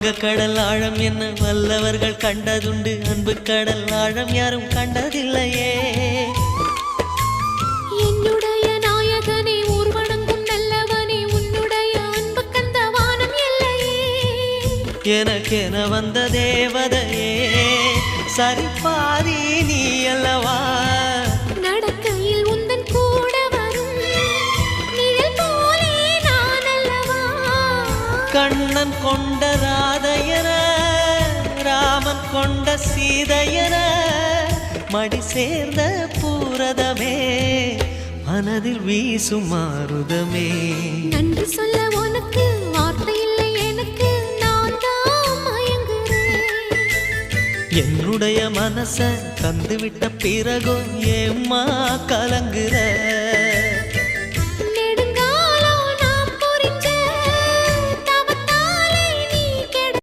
கடல் ஆழம் என்ன வல்லவர்கள் கண்டதுண்டு, அன்பு கடல் ஆழம் யாரும் கண்டதில்லையே. என்னுடைய நாயகனே ஊர்வணங்கும் நல்லவனே, உன்னுடைய அன்பு கந்த வானம் எல்லையே. எனக்கென வந்த தேவதையே சரிபாரி நீ அல்லவா. நடக்கையில் உந்தன் கூட வரும் நிழல் போலே நான் அல்லவா. கண்ணன் கொண்ட ராதையர ராமன் கொண்ட சீதையர மடி சேர்ந்த பூரதமே மனதில் வீசும் மாருதமே. நன்றி சொல்ல உனக்கு வார்த்தை இல்லை எனக்கு, நான் தான் மயங்குறேன். என்னுடைய மனச தந்துவிட்ட பிறகும் ஏம்மா கலங்குற.